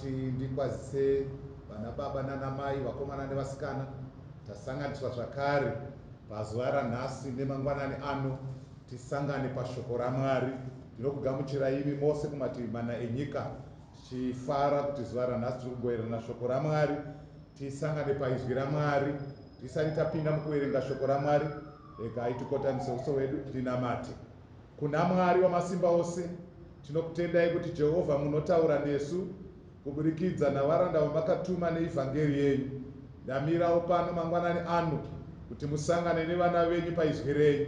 kuti ndikwazise vana baba nana mai, vakomana nevasikana. Tasanganiswa zvakare pazuva ranhasi nemangwanani ano tisangane pashoko raMwari. Ndinokugamuchirai imi mose kumativi mana enyika, tichifara kuti zuva ranhasi tiri kugoverana shoko raMwari. Tisangane paizwi raMwari. Tisati tapinda mukuverenga shoko raMwari, regai tikotamise uso hwedu tinamate. Kuna Mwari wamasimba ose, tinokutendai kuti Jehovha munotaura nesu kuburikidza navaranda vamakatuma neivhangeri yenyu. Ndamirawo pano mangwanani ano kuti musangane nevana venyu paizwi renyu.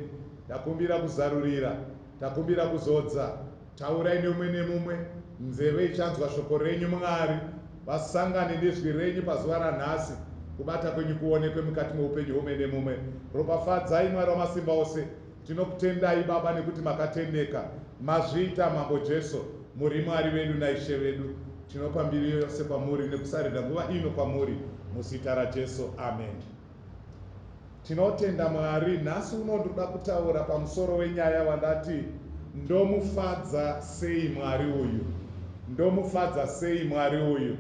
Takumbira kuzarurira, takumbira kuzodza. Taurai neumwe nemumwe, nzeve ichanzwa shoko renyu Mwari. Vasangane nezwi renyu pazuva ranhasi, kubata kwenyu kuonekwe mukati meupenyu hwomwe nemumwe. Ropafadzai Mwari wamasimba ose. Tinokutendai Baba nekuti makatendeka, mazviita Mambo Jesu, muri Mwari vedu naIshe vedu. Tinopa mbiri yose kwamuri nekusarira nguva ino kwamuri, muzita raJesu, amen. Tinotenda Mwari. Nhasi uno ndoda kutaura pamusoro wenyaya wandati ndomufadza sei Mwari uyu. Ndomufadza sei Mwari uyu.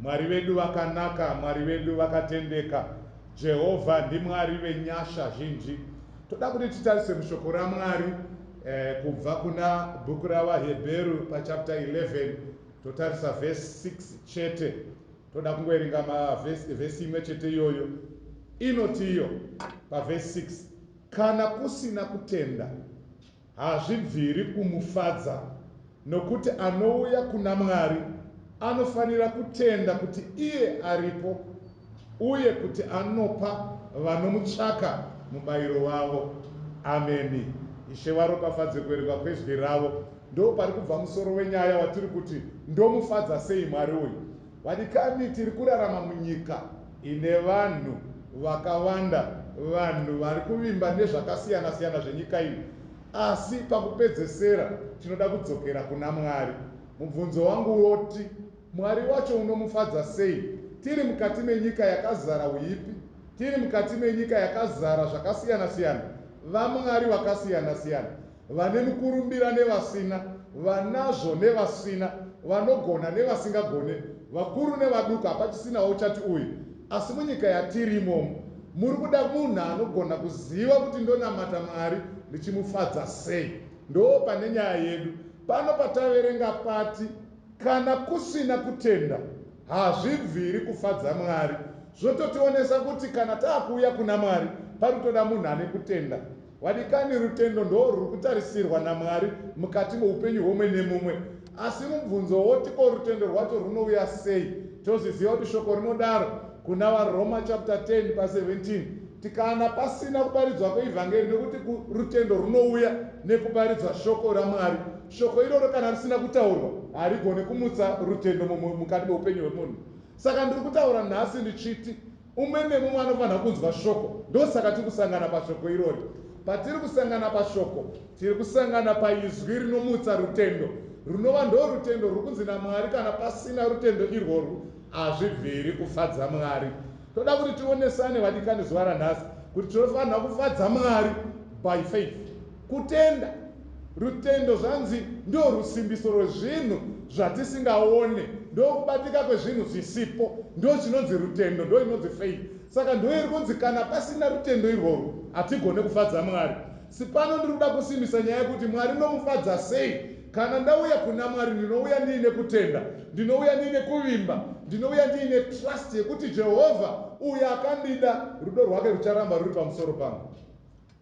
Mwari vedu vakanaka, Mwari vedu vakatendeka. Jehovha ndiMwari venyasha zhinji. Toda kuti titarise mushoko raMwari kubva kuna bhuku ravaHebheru pachapter 11, totarisa verse 6 chete. Toda kungoverenga vhesi imwe chete iyoyo. Inoti iyo pavhesi 6, kana kusina kutenda hazvibviri kumufadza, nokuti anouya kuna Mwari anofanira kutenda kuti iye aripo, uye kuti anopa vanomutsvaka mubayiro wavo. Ameni. Ishe varopafadze kuverenga kwezwi ravo. Ndo pari kubva musoro wenyaya watiri kuti ndomufadza sei Mwari uyu. Vadikani, tiri kurarama munyika ine vanhu vakawanda, vanhu vari kuvimba nezvakasiyana siyana zvenyika ino. Asi pakupedzesera tinoda kudzokera kuna Mwari. Mubvunzo wangu woti, Mwari wacho unomufadza sei? Tiri mukati menyika yakazara uipi? Tiri mukati menyika yakazara zvakasiyana siyana, vaMwari vakasiyana siyana, vane mukurumbira nevasina, vanazvo nevasina, vanogona nevasingagone, vakuru nevaduku, hapachisinawo uchati uyu. Asi munyika yatirimo muri kuda munhu anogona kuziva kuti ndonamata Mwari ndichimufadza sei. Ndo pane nyaya yedu. Pano pataverenga pati, kana kusina kutenda hazvibviri kufadza Mwari. Zvototionesa kuti kana taakuuya kuna Mwari pari kutoda munhu ane kutenda. Wadikani, rutendo ndo ruri kutarisirwa naMwari mukati meupenyu hwomwe nemumwe. Asi mubvunzo woti ko rutendo rwacho runouya sei? Toziziva kuti shoko rinodaro kuna vaRoma chapter 10 pa17, tikana pasina kuparidzwa kweivhangeri, nekuti rutendo runouya nekuparidzwa shoko raMwari. Shoko iroro kana risina kutaurwa harigone kumutsa rutendo mukati meupenyu hwemunhu. Saka ndiri kutaura nhasi ndichiti umwe nemumwe anofanira kunzwa shoko. Ndosaka tiri kusangana pashoko irori. Patiri kusangana pashoko, tiri kusangana paizwi rinomutsa rutendo, runova ndo rutendo ruri kunzi naMwari. Kana pasina rutendo irworwu hazvibviri kufadza Mwari. Toda kuti tionesane vadikani zuva ranhasi kuti tinofanira kufadza Mwari by faith, kutenda. Rutendo zvanzi ndo rusimbiso rwezvinhu zvatisingaone, ndo kubatika kwezvinhu zvisipo, ndo chinonzi rutendo, ndo inonzi faith. Saka ndo iri kunzi kana pasina rutendo irworwu hatigone kufadza Mwari. Sipano ndiri kuda kusimbisa nyaya yekuti Mwari nomufadza sei. Kana ndauya kuna Mwari ndinouya ndiine kutenda, ndinouya ndiine kuvimba, ndinouya ndiine trust yekuti Jehovha uyo akandida rudo rwake rucharamba ruri pamusoro pangu.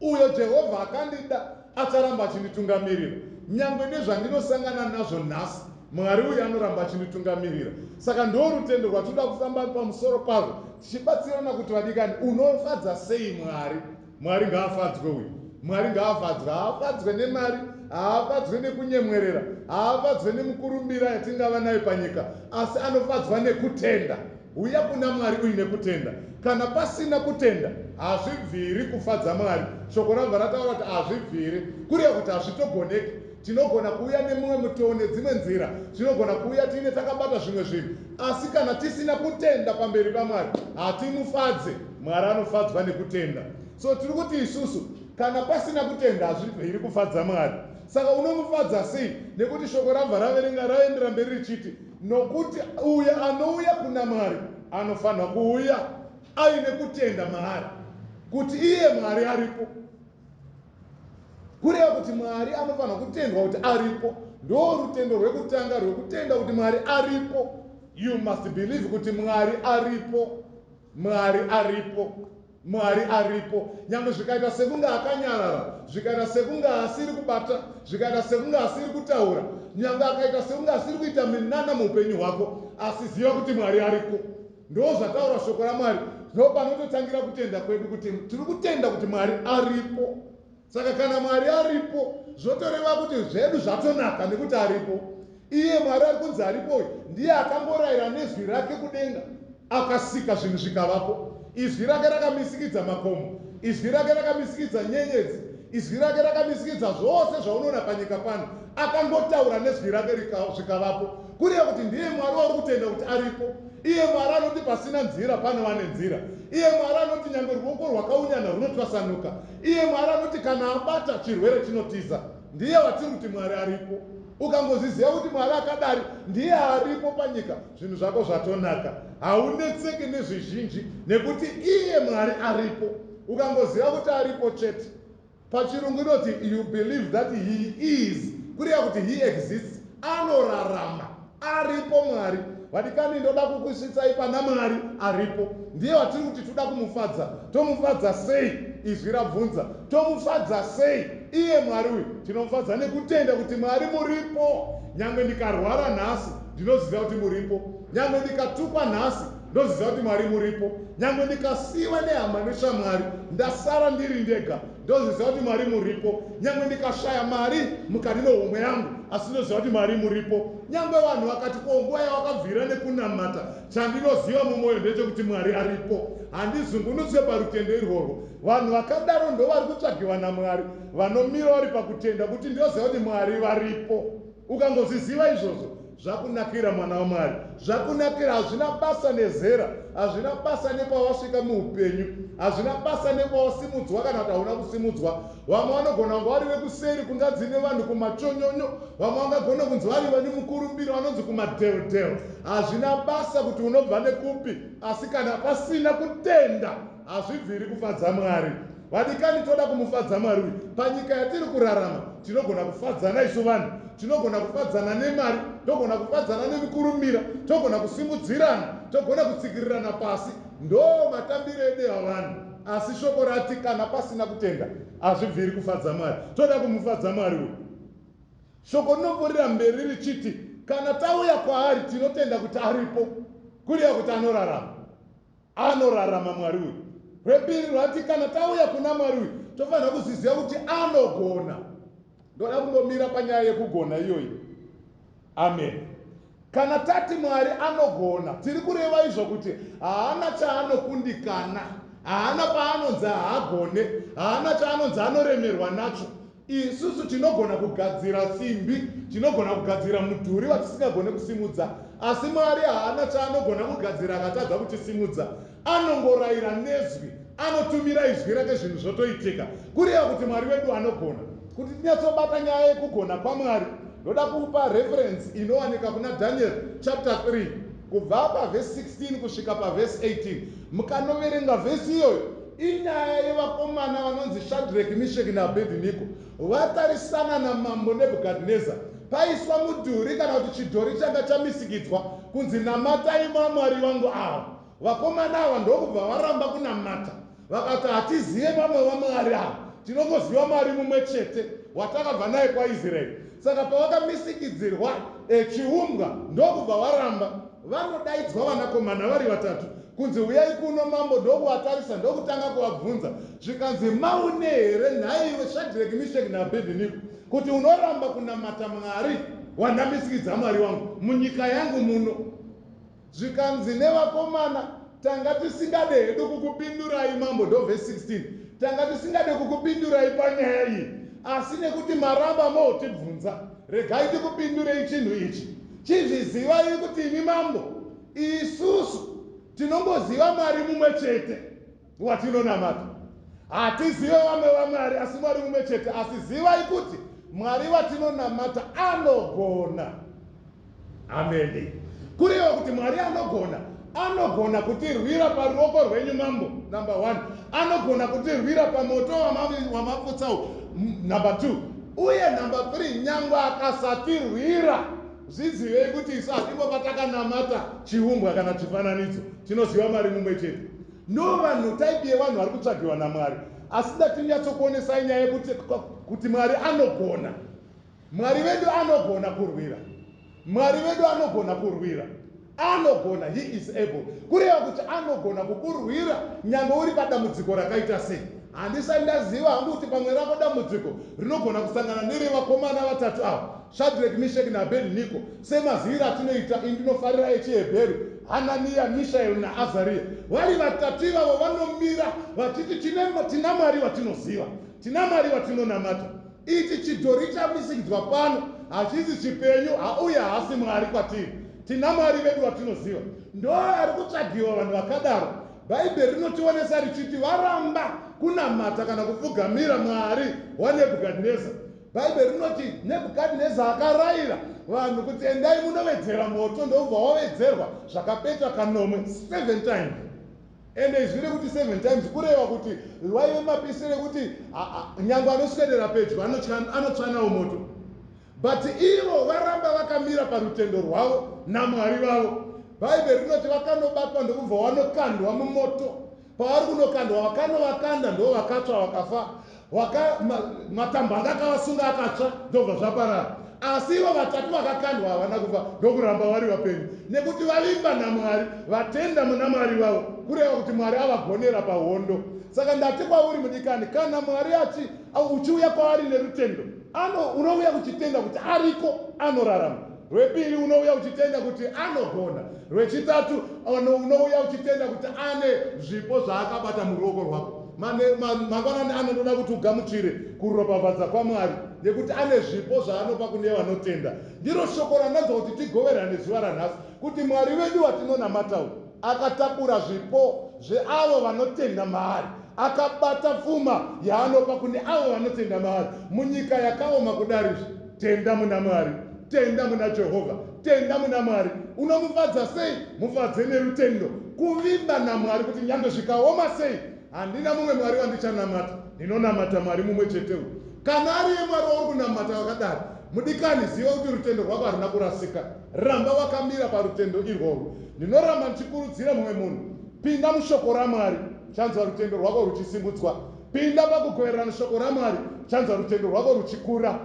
Uyo Jehovha akandida acharamba achinditungamirira. Nyangwe nezvandinosangana nazvo nhasi, Mwari uyu anoramba achinditungamirira. Saka ndo rutendo rwatoda kufamba pamusoro pazvo, tichibatsirana kuti vadikani, unofadza sei Mwari? Mwari ngaafadzwe uyu. Mwari ngaafadzwe. Haafadzwe nemari, haafadzwe nekunyemwerera, haafadzwe nemukurumbira yatingava nayo panyika, asi anofadzwa nekutenda. Uya kuna Mwari uine kutenda. Kana pasina kutenda hazvibviri kufadza Mwari. Shoko rabva rataura kuti hazvibviri, kureva kuti hazvitogoneki. Tinogona kuuya nemumwe mutoo nedzimwe nzira, tinogona kuuya tiine takabata zvimwe zvinhu, asi kana tisina kutenda pamberi paMwari hatimufadze. Mwari anofadzwa nekutenda. So tiri kuti isusu kana pasina kutenda hazvibviri kufadza Mwari. saka unomufadza sei? Nekuti shoko rabva raverenga raendera mberi richiti nokuti uya anouya kuna Mwari anofanira kuuya aine kutenda maari kuti iye Mwari aripo. Kureva kuti Mwari anofanira kutendwa kuti aripo. Ndo rutendo rwekutanga rwekutenda kuti Mwari aripo. You must believe kuti Mwari aripo. Mwari aripo. Mwari aripo. Nyangwe zvikaita sekunge akanyarara, zvikaita sekunge asiri kubata, zvikaita sekunge asiri kutaura, nyangwe akaita sekunge asiri kuita minana muupenyu hwako, asi ziva kuti Mwari aripo. Ndo zvataura shoko raMwari. Ndo panototangira kutenda kwedu kuti tiri kutenda kuti Mwari aripo. Saka kana Mwari aripo, zvotoreva kuti zvedu zvatonaka nekuti aripo. Iye Mwari ari kunzi aripo ndiye akangorayira nezwi rake kudenga akasika zvinhu zvikavapo. Izwi rake rakamisikidza makomo, izwi rake rakamisikidza nyenyedzi, izwi rake rakamisikidza zvose zvaunoona panyika pano. Akangotaura nezwi rake zvikavapo. Kureva kuti ndiye Mwari wauri kutenda kuti aripo. Iye Mwari anoti pasina nzira panova nenzira. Iye Mwari anoti nyangwe ruoko rwakaunyana runotwasanuka. Iye Mwari anoti kana abata chirwere chinotiza. Ndiye watiri kuti Mwari aripo. Ukangozviziva kuti Mwari akadari ndiye aripo panyika, zvinhu zvako zvatonaka. Haunetseki nezvizhinji nekuti iye Mwari aripo. Ukangoziva kuti aripo chete. Pachirungu inoti you believe that he is. Kureva kuti he exists. Anorarama. Aripo Mwari. Vadikani ndoda kukusvitsai pana Mwari aripo. Ndiye watiri kuti toda kumufadza. Tomufadza sei? Izwi rabvunza. Tomufadza sei? Iye Mwari uyu tinomufadza nekutenda kuti Mwari muripo. Nyangwe ndikarwara nhasi ndinoziva kuti muripo. Nyangwe ndikatukwa nhasi ndoziva kuti Mwari muripo. Nyangwe ndikasiyiwa nehama neshamwari ndasara ndiri ndega ndoziva kuti Mwari muripo. Nyangwe ndikashaya mari mukati mehomwe yangu asi ndoziva kuti Mwari muripo. Nyangwe vanhu vakati ko nguva yawakabvira nekunamata, chandinoziva mumwoyo ndechekuti Mwari aripo. Handizungunutswe parutendo irworwo. Vanhu vakadaro ndo vari kutsvagiwa naMwari, vanomira vari pakutenda kuti ndinoziva kuti Mwari varipo. Ukangozviziva izvozvo zvakunakira mwana waMwari. Zvakunakira. Hazvina basa nezera, hazvina basa nepawasvika muupenyu, hazvina basa nepawasimudzwa kana kuti hauna kusimudzwa. Vamwe vanogona kunge vari vekuseri kungadzine vanhu kumachonyonyo, vamwe vangagona kunzi vari vane mukurumbiro vanonzi kumadheodheo. Hazvina basa kuti unobva nekupi, asi kana pasina kutenda hazvibviri kufadza Mwari. Vadikani toda kumufadza Mwari uyu. Panyika yatiri kurarama tinogona kufadzana isu vanhu, tinogona kufadzana nemari, togona kufadzana nemikurumira, togona kusimudzirana, togona kutsikirirana pasi. Ndo matambiro edu avanhu. Asi shoko rati kana pasina kutenda hazvibviri kufadza Mwari. Toda kumufadza Mwari uyu. Shoko rinomborera mberi richiti kana tauya kwaari tinotenda kuti aripo. Kureva kuti anorarama. Anorarama Mwari uyu. Rwembiri rwati kana tauya kuna Mwari uyu tofanira kuziziva kuti anogona. Ndoda kungomira panyaya yekugona iyoyi. Amen. Kana tati Mwari anogona, tiri kureva izvo kuti haana chaanokundikana, haana paanonzi haagone, haana chaanonzi anoremerwa nacho. Isusu tinogona kugadzira simbi, tinogona kugadzira mudhuri watisingagone kusimudza, asi Mwari haana chaanogona kugadzira akatadza kutisimudza. Anongorayira nezwi, anotumira izwi rake zvinhu zvotoitika. Kureva kuti Mwari wedu anogona. Kuti tinyatsobata nyaya yekugona kwaMwari, ndoda kupa reference inowanika kuna Daniel chapter 3 kubva pavhesi 16 kusvika pavhesi 18. Mukanoverenga vhesi iyoyo inyaya yevakomana vanonzi Shadrach, Meshach naAbednego vatarisana namambo Nebhukadhineza. Paiswa mudhuri kana kuti chidhori changa chamisikidzwa kunzi namatai Mwari wangu ava. Vakomana ava ndokubva varamba kunamata, vakati hatizive vamwe vaMwari ava, tinongoziva Mwari mumwe chete watakabva naye kwaIsraeri. Saka pavakamisikidzirwa chiumbwa ndokubva varamba. Vanodaidzwa vanakomana vari vatatu kunzi uyai kuno mambo, ndokuvatarisa, ndokutanga kuvabvunza zvikanzi maune here nhaiwe Shadrach, Meshach naAbednego kuti unoramba kunamata Mwari wandamisikidza Mwari wangu munyika yangu muno? Zvikanzi nevakomana tanga tisingade hedu kukupindurai mambo, ndo vhesi 16. Tanga tisingade kukupindurai panyaya iyi, asi nekuti maramba motibvunza regai tikupindurei chinhu ichi. Chizvizivai kuti imi mambo, isusu tinongoziva Mwari mumwe chete watinonamata. Hatizive vamwe vaMwari asi Mwari mumwe chete. Asi zivai kuti Mwari watinonamata anogona. Ameni. Kureva kuti Mwari anogona kutirwira paruoko rwenyu mambo, number 1. Anogona kutirwira pamoto wamapfutsau, number 2. Uye number 3, nyangwe akasatirwira, zvidzivei kuti isu hatimbopa takanamata chiumbwa kana chifananidzo, tinoziva Mwari mumwe chete. Ndo vanhu type yevanhu vari kutsvagiwa naMwari. Asi ndatinyatsokuonesai nyaya kuti Mwari anogona. Mwari vedu anogona kurwira. Mwari vedu anogona kurwira. Anogona, he is able. Kureva kuti anogona kukurwira nyangwe uri padambudziko rakaita sei. Handisai ndaziva hangu kuti pamwe rako dambudziko rinogona kusangana nerevakomana vatatu ava, Shadrach, Meshach naAbednego, semaziviro atinoita indinofarira echiHebheru, Hanania, Mishael naAzaria. Vari vatatu ivavo vanomira vachiti tina Mwari watinoziva, tina Mwari watinonamata. Ichi chidhori chamisikidzwa pano hachisi chipenyu, uye haasi Mwari kwatiri. Tina Mwari vedu watinoziva. Ndo ari kutsvagiwa vanhu vakadaro. Bhaibheri rinotionesa richiti varamba kunamata kana kupfugamira Mwari waNebhukadhineza. Bhaibheri rinoti Nebhukadhineza akarayira vanhu kuti endai munovedzera moto, ndobva wawedzerwa zvakapetwa kanomwe 7 times. Ende zviri kuti 7 times kureva kuti waive mapisire kuti nyangwe anoswedera pedyo anotsvanawo moto. But ivo varamba vakamira parutendo rwavo naMwari vavo. Bhaibheri rinoti vakanobatwa ndokubva vanokandwa mumoto. Pavari kunokandwa vakanovakanda ndo vakatsva vakafa. Matambanga akavasunga akatsva ndobva zvaparara. Asi ivo vatatu vakakandwa havana kufa, ndokuramba vari vapenyu. Nekuti vavimba naMwari, vatenda muna Mwari vavo, kureva kuti Mwari avagonera pahondo. Saka ndati kwauri mudikani, kana Mwari uchiuya kwaari nerutendo, unouya uchitenda kuti ariko, anorarama. Rwepiri unouya uchitenda kuti anogona. Rwechitatu unouya uchitenda kuti ane zvipo zvaakabata muruoko rwako. Mangwanani anoda kuti ugamuchire kuropafadza kwaMwari, nekuti ane zvipo zvaanopa kune vanotenda. Ndiro shoko randanzwa kuti tigoverane zuva ranhasi, kuti Mwari vedu watinonamatawo akatakura zvipo zveavo vanotenda maari, akabata pfuma yaanopa kune avo vanotenda maari. Munyika yakaoma kudarizvi, tenda muna Mwari, tenda muna Jehovha, tenda muna Mwari. Unomufadza sei? Mufadze nerutendo, kuvimba naMwari, kuti nyangwe zvikaoma sei, handina mumwe Mwari wandichanamata, ndinonamata Mwari mumwe chetewo. Kana ari yeMwari wauri kunamata wakadaro, mudikani, ziva kuti rutendo rwako haruna kurasika. Ramba wakamira parutendo irworwo. Ndinoramba ndichikurudzira mumwe munhu, pinda mushoko raMwari, chanzwa rutendo rwako ruchisimbudzwa. Pinda pakugoverana shoko raMwari, chanzwa rutendo rwako ruchikura.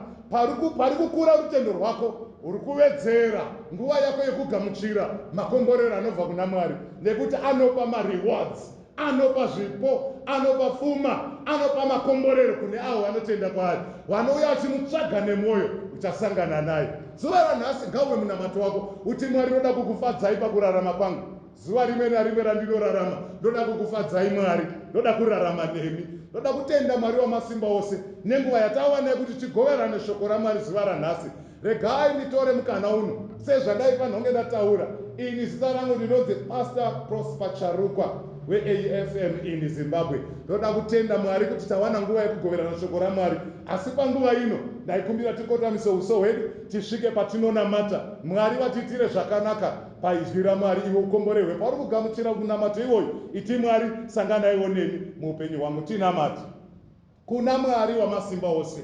Pari kukura rutendo rwako, uri kuwedzera nguva yako yekugamuchira makomborero anobva kuna Mwari, nekuti anopa marewards, anopa zvipo, anopa pfuma, anopa makomborero kune avo vanotenda kwaari. Vanouya vachimutsvaga nemwoyo, uchasangana naye. Zuva ranhasi ngauve munamato wako, uti Mwari noda kukufadzai pakurarama kwangu. Zuva rimwe narimwe randinorarama, ndoda kukufadzai Mwari, ndoda kurarama nemi, ndoda kutenda Mwari wamasimba ose. Nenguva yatawana kuti tigoverane shoko raMwari zuva ranhasi, regai nditore mukana uno sezvandai panhonge ndataura. Ini zita rangu ndinonzi Pastor Prosper Charukwa weAFM in Zimbabwe. Ndoda kutenda Mwari kuti tawana nguva yekugoverana shoko raMwari, asi panguva ino ndaikumbira tikotamise uso hwedu tisvike patinonamata Mwari. Vatiitire zvakanaka paizwi raMwari, iwe ukomborehwe pauri kugamuchira kunamata iwoyu. Iti Mwari, sanganaiwo nemi muupenyu hwangu, tinamate kuna Mwari wamasimba ose.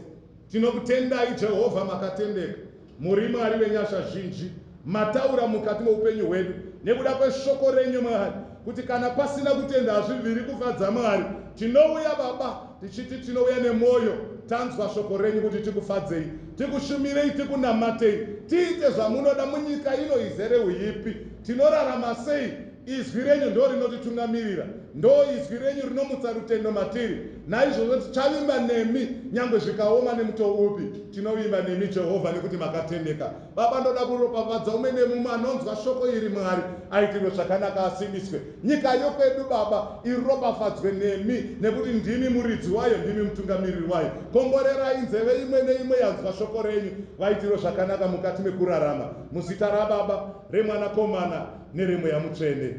Tinokutendai Jehovha, makatendeka, muri Mwari wenyasha zhinji, mataura mukati meupenyu hwedu nekuda kweshoko renyu Mwari, kuti kana pasina kutenda hazvibviri kufadza Mwari. Tinouya Baba tichiti tinouya nemwoyo, tanzwa shoko renyu kuti tikufadzei, tikushumirei, tikunamatei, tiite zvamunoda munyika ino izere uipi. Tinorarama sei? Izwi renyu ndo rinotitungamirira, ndo izwi renyu rinomutsa rutendo matiri. Naizvozvo tichavimba nemi nyangwe zvikaoma nemuto upi, tinovimba nemi Jehovha nekuti makatendeka. Baba, ndoda kuropafadza umwe nemumwe anonzwa shoko iri Mwari, aitirwe zvakanaka, asimbiswe. Nyika yokwedu Baba iropafadzwe nemi, nekuti ndimi muridzi wayo, ndimi mutungamiriri wayo. Komborerai nzeve imwe neimwe yanzwa shoko renyu, vaitirwe zvakanaka mukati mekurarama. Muzita raBaba, reMwanakomana neremweya Mutsvene.